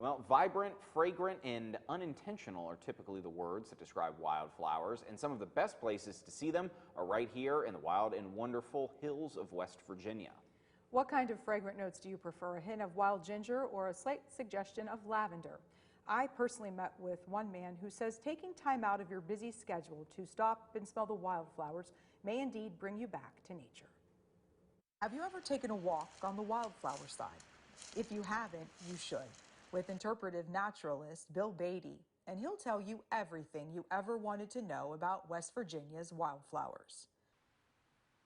Well, vibrant, fragrant, and unintentional are typically the words that describe wildflowers, and some of the best places to see them are right here in the wild and wonderful hills of West Virginia. What kind of fragrant notes do you prefer? A hint of wild ginger or a slight suggestion of lavender? I personally met with one man who says taking time out of your busy schedule to stop and smell the wildflowers may indeed bring you back to nature. Have you ever taken a walk on the wildflower side? If you haven't, you should, with interpretive naturalist Bill Beatty, and he'll tell you everything you ever wanted to know about West Virginia's wildflowers.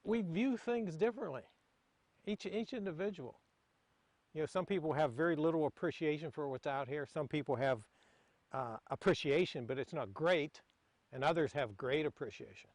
We view things differently, each individual. You know, some people have very little appreciation for what's out here. Some people have appreciation, but it's not great, and others have great appreciation.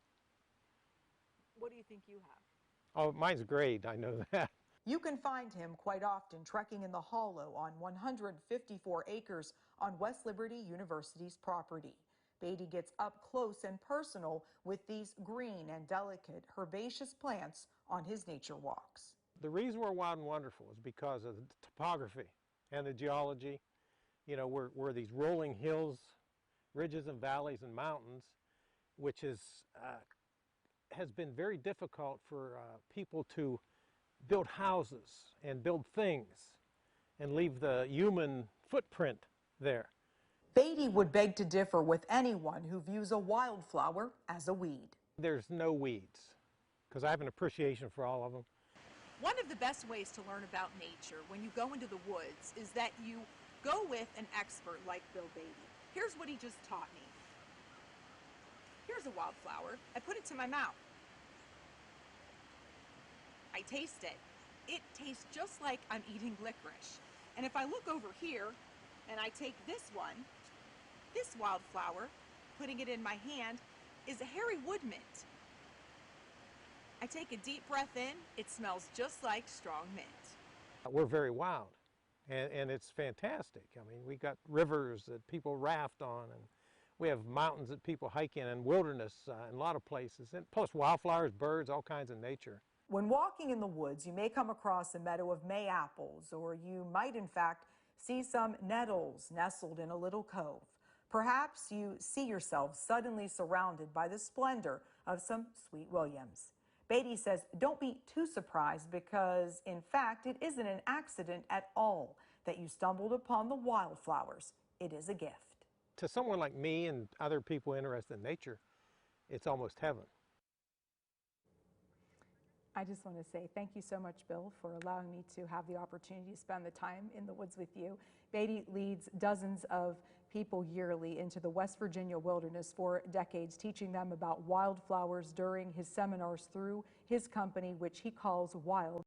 What do you think you have? Oh, mine's great, I know that. You can find him quite often trekking in the hollow on 154 acres on West Liberty University's property. Beatty gets up close and personal with these green and delicate herbaceous plants on his nature walks. The reason we're wild and wonderful is because of the topography and the geology. You know, we're these rolling hills, ridges and valleys and mountains, which has been very difficult for people to build houses and build things and leave the human footprint there. Beatty would beg to differ with anyone who views a wildflower as a weed. There's no weeds, because I have an appreciation for all of them. One of the best ways to learn about nature when you go into the woods is that you go with an expert like Bill Beatty. Here's what he just taught me. Here's a wildflower. I put it to my mouth. I taste it. It tastes just like I'm eating licorice. And if I look over here and I take this one, this wildflower, putting it in my hand, is a hairy wood mint. I take a deep breath in, it smells just like strong mint. We're very wild, and it's fantastic. I mean, we got rivers that people raft on, and we have mountains that people hike in, and wilderness in a lot of places, and plus wildflowers, birds, all kinds of nature. When walking in the woods, you may come across a meadow of May apples, or you might in fact see some nettles nestled in a little cove. Perhaps you see yourself suddenly surrounded by the splendor of some sweet williams. Beatty says don't be too surprised because, in fact, it isn't an accident at all that you stumbled upon the wildflowers. It is a gift. To someone like me and other people interested in nature, it's almost heaven. I just want to say thank you so much, Bill, for allowing me to have the opportunity to spend the time in the woods with you. Beatty leads dozens of people yearly into the West Virginia wilderness for decades, teaching them about wildflowers during his seminars through his company, which he calls Wild.